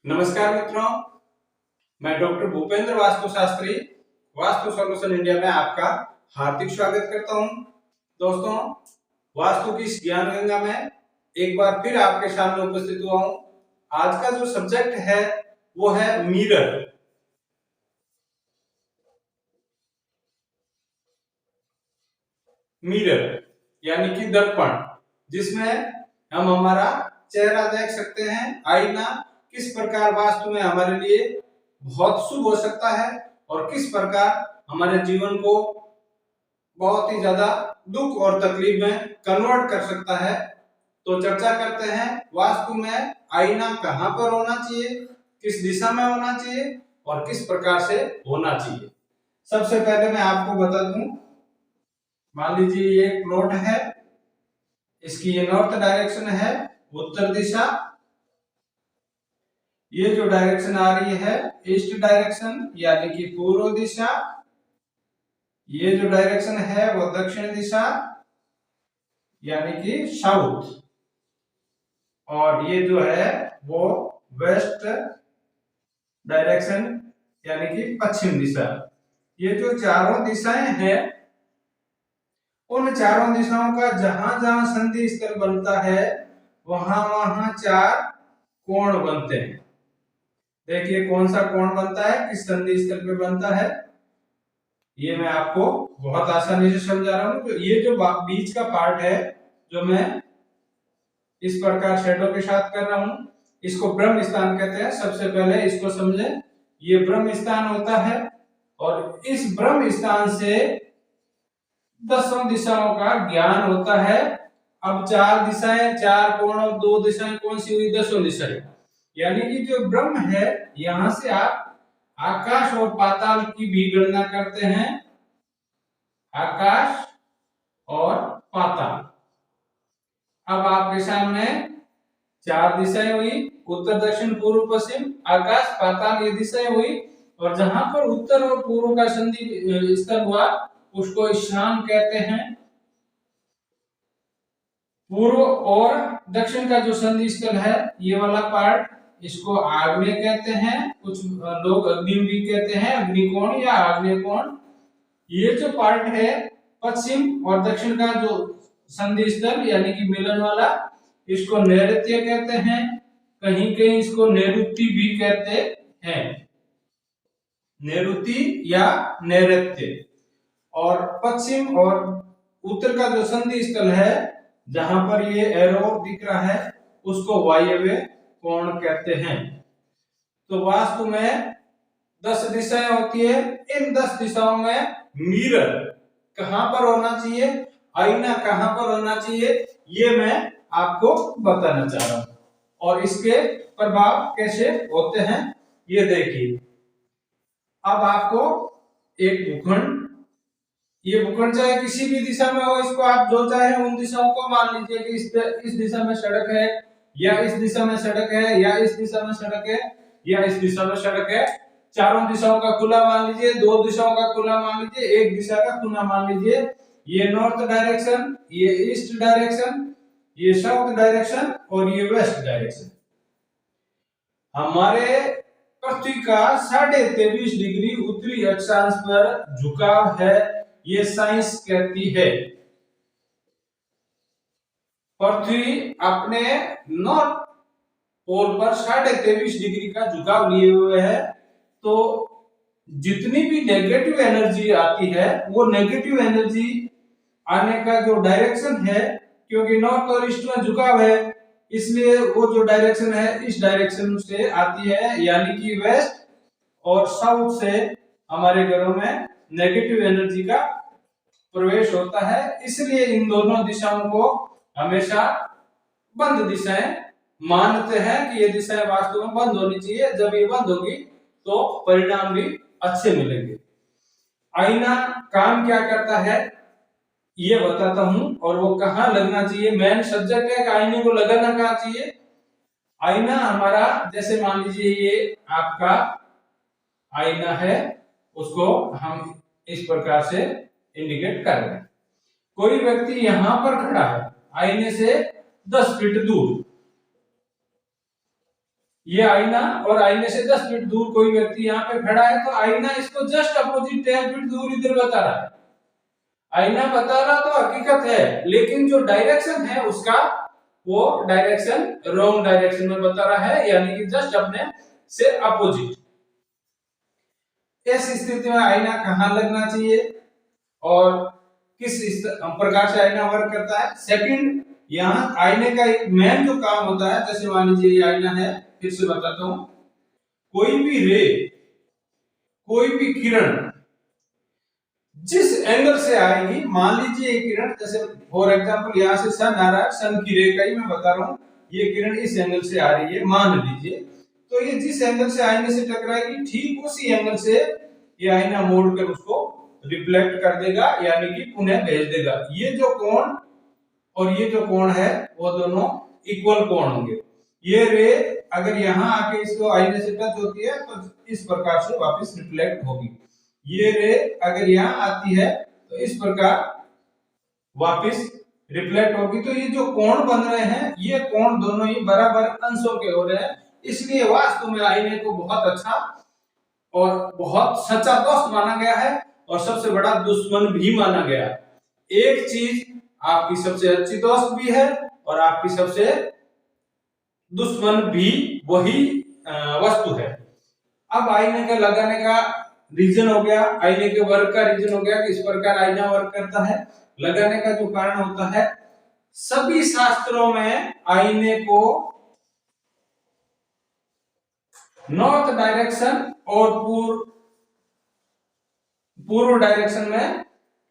नमस्कार मित्रों, मैं डॉक्टर भूपेंद्र वास्तुशास्त्री वास्तु सॉल्यूशन इंडिया में आपका हार्दिक स्वागत करता हूं। दोस्तों, वास्तु की इस ज्ञान गंगा में एक बार फिर आपके सामने उपस्थित हुआ हूं। आज का जो सब्जेक्ट है वो है मिरर। मिरर यानी कि दर्पण, जिसमें हम हमारा चेहरा देख सकते हैं। आईना किस प्रकार वास्तु में हमारे लिए बहुत शुभ हो सकता है और किस प्रकार हमारे जीवन को बहुत ही ज्यादा दुख और तकलीफ में कन्वर्ट कर सकता है। तो चर्चा करते हैं वास्तु में आईना कहां पर होना चाहिए, किस दिशा में होना चाहिए और किस प्रकार से होना चाहिए। सबसे पहले मैं आपको बता दूं, मान लीजिए ये एक प्लॉट है, इसकी ये नॉर्थ डायरेक्शन है, उत्तर दिशा। ये जो डायरेक्शन आ रही है ईस्ट डायरेक्शन यानी कि पूर्व दिशा। ये जो डायरेक्शन है वो दक्षिण दिशा यानी कि साउथ, और ये जो है वो वेस्ट डायरेक्शन यानी कि पश्चिम दिशा। ये जो चारों दिशाएं हैं, उन चारों दिशाओं का जहां जहां संधि स्थल बनता है वहां वहां चार कोण बनते हैं। देखिए कौन सा कोण बनता है, किस संधि स्थल पे बनता है, ये मैं आपको बहुत आसानी से समझा रहा हूं। ये जो बीच का पार्ट है जो मैं इस प्रकार शेडो के साथ कर रहा हूं, इसको ब्रह्म स्थान कहते हैं। सबसे पहले इसको समझें, ये ब्रह्म स्थान होता है और इस ब्रह्म स्थान से 10 दिशाओं का ज्ञान होता है। अब चार दिशाएं, चार कोण और दो दिशाएं कौन सी हुई, 10 दिशाएं। यानी कि जो ब्रह्म है, यहां से आप आकाश और पाताल की भी गणना करते हैं। आकाश और पाताल, अब आपके सामने चार दिशाएं हुई, उत्तर दक्षिण पूर्व पश्चिम, आकाश पाताल, ये दिशाएं हुई। और जहां पर उत्तर और पूर्व का संधि स्थल हुआ उसको ईशान कहते हैं। पूर्व और दक्षिण का जो संधि स्थल है, ये वाला पार्ट, इसको आग्नेय कहते हैं। कुछ लोग अग्नि भी कहते हैं, अग्निकोण या आग्नेय कोण। ये जो पार्ट है पश्चिम और दक्षिण का जो संधि स्थल यानी कि मिलन वाला, इसको नैऋत्य कहते हैं। कहीं कहीं इसको नैऋत्य भी कहते हैं, नैऋत्य या नैऋत्य। और पश्चिम और उत्तर का जो संधि स्थल है, जहां पर ये एरो दिख रहा है, उसको वायव्य कोण कहते हैं। तो वास्तु में 10 दिशाएं होती है। इन 10 दिशाओं में मिरर कहां पर होना चाहिए, आईना कहां पर होना चाहिए, ये मैं आपको बताना चाह रहा हूं। और इसके प्रभाव कैसे होते हैं ये देखिए। अब आपको एक भूखंड, ये भूखंड चाहे किसी भी दिशा में हो, इसको आप जो चाहे उन दिशाओं को मान लीजिए कि इस दिशा में सड़क है, या इस दिशा में सड़क है, या इस दिशा में सड़क है, या इस दिशा में सड़क है। चारों दिशाओं का खुला मान लीजिए, दो दिशाओं का खुला मान लीजिए, एक दिशा का खुला मान लीजिए। ये नॉर्थ डायरेक्शन, ये ईस्ट डायरेक्शन, ये साउथ डायरेक्शन और ये वेस्ट डायरेक्शन। हमारे पृथ्वी का 23.5 डिग्री उत्तरी अक्षांश पर झुकाव है, ये साइंस कहती है। पृथ्वी अपने नॉर्थ पोल पर 23.5 डिग्री का झुकाव लिए हुए है। तो जितनी भी नेगेटिव एनर्जी आती है, वो नेगेटिव एनर्जी आने का जो डायरेक्शन है, क्योंकि नॉर्थ और ईस्ट में झुकाव है, इसलिए वो जो डायरेक्शन है इस डायरेक्शन से आती है, यानी कि वेस्ट और साउथ से हमारे घरों में नेगेटिव एनर्जी का प्रवेश होता है। इसलिए इन दोनों दिशाओं को हमेशा बंद दिशाएं मानते हैं कि ये दिशाएं वास्तव में बंद होनी चाहिए। जब ये बंद होगी तो परिणाम भी अच्छे मिलेंगे। आईना काम क्या करता है ये बताता हूं, और वो कहां लगना चाहिए। मेन सब्जेक्ट है कि आईने को लगाना कहां चाहिए। आईना हमारा, जैसे मान लीजिए ये आपका आईना है, उसको हम इस प्रकार से इंडिकेट कर रहे हैं। कोई व्यक्ति यहां पर खड़ा है आईने से 10 फीट दूर, ये आईना और आईने से 10 फीट दूर कोई व्यक्ति यहाँ पे खड़ा है, तो आईना इसको जस्ट अपोजिट 10 फीट दूर इधर बता रहा है। आईना बता रहा तो हकीकत है, लेकिन जो डायरेक्शन है उसका वो डायरेक्शन रॉन्ग डायरेक्शन में बता रहा है, यानी कि जस्ट अपने से अपोजिट। इस स्थिति में आईना कहाँ लगना चाहिए और किस प्रकार से आईना वर्क करता है। सेकंड, यहाँ आईने का एक मेन जो काम होता है, जैसे मान लीजिए ये आईना है, फिर से बताता हूं, कोई भी रे, कोई भी किरण जिस एंगल से आएगी, मान लीजिए ये किरण, जैसे फॉर एग्जांपल यहाँ से सन आ रहा है, सन की रे का ही मैं बता रहा हूँ, ये किरण इस एंगल से आ रही है मान लीजिए, तो ये जिस एंगल से आईने से टकराएगी ठीक उसी एंगल से ये आईना मोड़कर उसको रिफ्लेक्ट कर देगा, यानी कि पुनः भेज देगा। ये जो कोण और ये जो कोण है वो दोनों इक्वल कोण होंगे। ये रे अगर यहाँ आके इसको आईने से टच होती है तो इस प्रकार से वापस रिफ्लेक्ट होगी। ये रे अगर यहाँ आती है तो इस प्रकार वापस रिफ्लेक्ट होगी। तो ये जो कोण बन रहे हैं ये कोण दोनों ही बराबर अंशों के हो रहे हैं, इसलिए वास्तव में आईने को बहुत अच्छा और बहुत सच्चा दोस्त माना गया है और सबसे बड़ा दुश्मन भी माना गया है। एक चीज आपकी सबसे अच्छी दोस्त भी है और आपकी सबसे दुश्मन भी वही वस्तु है। अब आईने का लगाने का रीजन हो गया, आईने के वर्क का रीजन हो गया कि इस प्रकार आईना वर्क करता है। लगाने का जो कारण होता है, सभी शास्त्रों में आईने को नॉर्थ डायरेक्शन और पूर्व डायरेक्शन में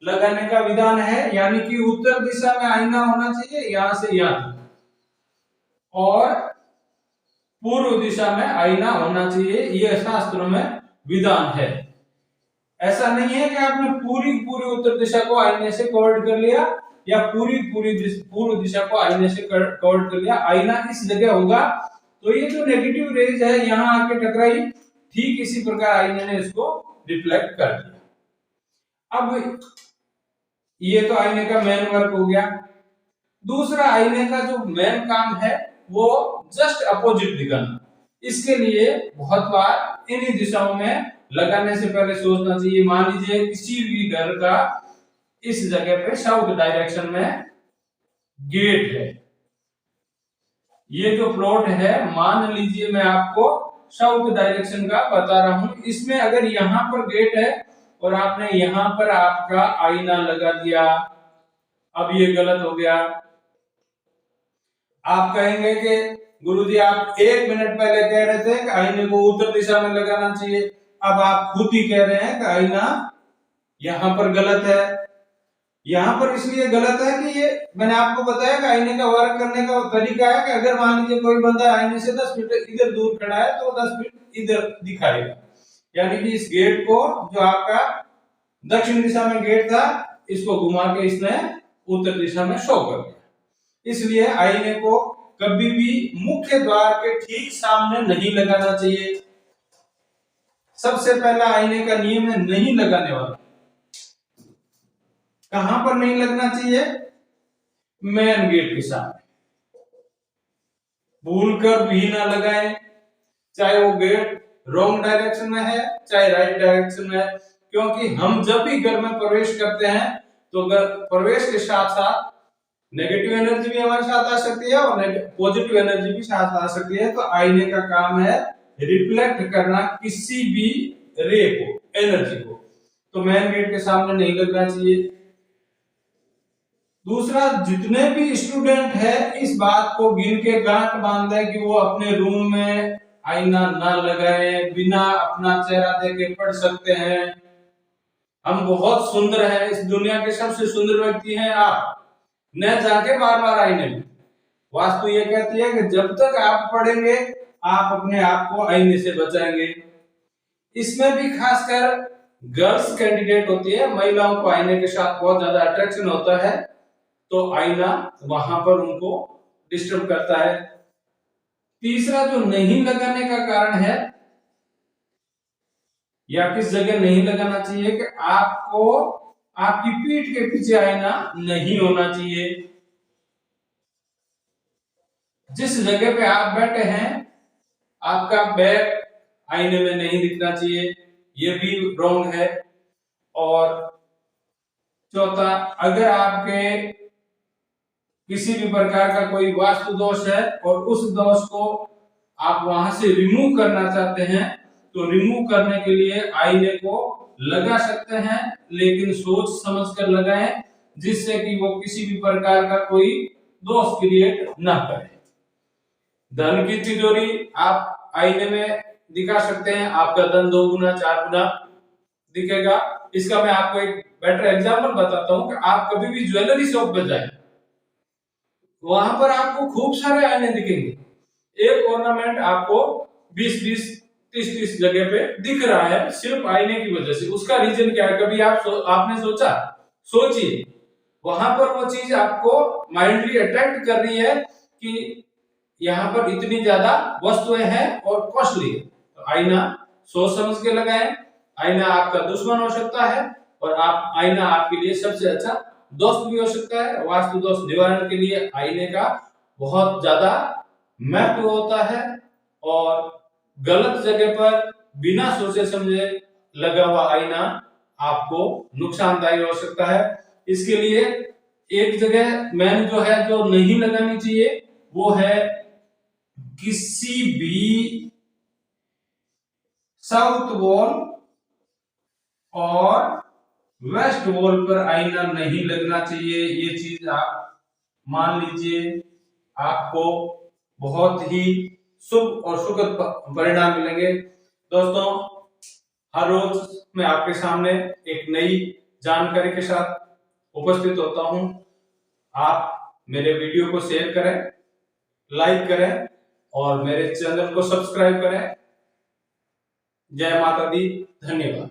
लगाने का विधान है, यानी कि उत्तर दिशा में आईना होना चाहिए यहां से यहां, और पूर्व दिशा में आईना होना चाहिए, यह शास्त्रों में विधान है। ऐसा नहीं है कि आपने पूरी उत्तर दिशा को आईने से कवर्ड कर लिया या पूरी पूर्व दिशा को आईने से कवर्ड कर लिया। आईना इस जगह होगा तो ये जो नेगेटिव रेज है यहाँ आके टकराई, ठीक इसी प्रकार आईने ने इसको रिफ्लेक्ट कर दिया। अब ये तो आईने का मेन वर्क हो गया। दूसरा आईने का जो मेन काम है वो जस्ट अपोजिट दिखाना। इसके लिए बहुत बार इन्हीं दिशाओं में लगाने से पहले सोचना चाहिए। मान लीजिए किसी भी घर का इस जगह पे साउथ डायरेक्शन में गेट है, ये जो प्लॉट है मान लीजिए मैं आपको साउथ डायरेक्शन का बता रहा हूं, इसमें अगर यहाँ पर गेट है और आपने यहाँ पर आपका आईना लगा दिया, अब ये गलत हो गया। आप कहेंगे कि गुरुजी आप 1 मिनट पहले कह रहे थे कि आईने को उत्तर दिशा में लगाना चाहिए, अब आप खुद ही कह रहे हैं कि आईना यहाँ पर गलत है। यहाँ पर इसलिए गलत है कि ये मैंने आपको बताया कि आईने का वर्क करने का तरीका है कि अगर मान लीजिए कोई बंदा आईने से 10 फीट इधर दूर खड़ा है तो 10 फीट इधर दिखाएगा, यानी कि इस गेट को जो आपका दक्षिण दिशा में गेट था इसको घुमा के इसने उत्तर दिशा में शो कर दिया। इसलिए आईने को कभी भी मुख्य द्वार के ठीक सामने नहीं लगाना चाहिए। सबसे पहला आईने का नियम है नहीं लगाने वाला। कहां पर नहीं लगना चाहिए? मेन गेट के सामने। भूलकर भी ना लगाएं, चाहे वो गेट रॉन्ग डायरेक्शन में है चाहे राइट डायरेक्शन में है, क्योंकि हम जब भी घर में प्रवेश करते हैं तो प्रवेश के साथ साथ नेगेटिव एनर्जी भी हमारे साथ आ सकती है और पॉजिटिव एनर्जी भी साथ आ सकती है। तो आईने का काम है रिफ्लेक्ट करना किसी भी रे को, एनर्जी को, तो मेन गेट के सामने नहीं लगना चाहिए। दूसरा, जितने भी स्टूडेंट है इस बात को गिन के गांठ बांध दें कि वो अपने रूम में आईना ना लगाए, बिना अपना चेहरा देखे पढ़ सकते हैं। हम बहुत सुंदर हैं, इस दुनिया के सबसे सुंदर व्यक्ति हैं आप, न जाके बार बार आईने में। वास्तु ये कहती है कि जब तक आप पढ़ेंगे आप अपने आप को आईने से बचाएंगे। इसमें भी खासकर गर्ल्स कैंडिडेट होती है, महिलाओं को आईने के साथ बहुत ज्यादा अट्रैक्शन होता है, तो आईना वहां पर उनको डिस्टर्ब करता है। तीसरा जो नहीं लगाने का कारण है या किस जगह नहीं लगाना चाहिए कि आपको आपकी पीठ के पीछे आईना नहीं होना चाहिए। जिस जगह पे आप बैठे हैं आपका बैक आईने में नहीं दिखना चाहिए, ये भी रॉन्ग है। और चौथा, अगर आपके किसी भी प्रकार का कोई वास्तु दोष है और उस दोष को आप वहां से रिमूव करना चाहते हैं, तो रिमूव करने के लिए आईने को लगा सकते हैं, लेकिन सोच समझ कर लगाएं, जिससे कि वो किसी भी प्रकार का कोई दोष क्रिएट ना करे। धन की तिजोरी आप आईने में दिखा सकते हैं, आपका धन 2 गुना 4 गुना दिखेगा। इसका मैं आपको एक बेटर एग्जांपल बताता हूं कि आप कभी भी ज्वेलरी शॉप पर जाएं, वहां पर आपको खूब सारे आईने दिखेंगे, एक ऑर्नामेंट आपको 20-20 30-30 जगह पे दिख रहा है सिर्फ आईने की वजह से। उसका रीजन क्या है? कभी आपने सोचिए, वहां पर वो चीज आपको माइंडली अट्रैक्ट कर रही है कि यहाँ पर इतनी ज्यादा वस्तुएं हैं और कॉस्टली है। तो आईना सोच समझ के लगाएं। आईना आपका दुश्मन हो सकता है और आईना आपके लिए सबसे अच्छा दोस्त भी हो सकता है। वास्तु दोष निवारण के लिए आईने का बहुत ज्यादा महत्व होता है और गलत जगह पर बिना सोचे समझे लगा हुआ आईना आपको नुकसानदायी हो सकता है। इसके लिए एक जगह मैन जो है जो नहीं लगानी चाहिए वो है किसी भी साउथ वॉल और वेस्ट वॉल पर आईना नहीं लगना चाहिए। ये चीज आप मान लीजिए, आपको बहुत ही शुभ और सुखद परिणाम मिलेंगे। दोस्तों, हर रोज मैं आपके सामने एक नई जानकारी के साथ उपस्थित होता हूं। आप मेरे वीडियो को शेयर करें, लाइक करें और मेरे चैनल को सब्सक्राइब करें। जय माता दी, धन्यवाद।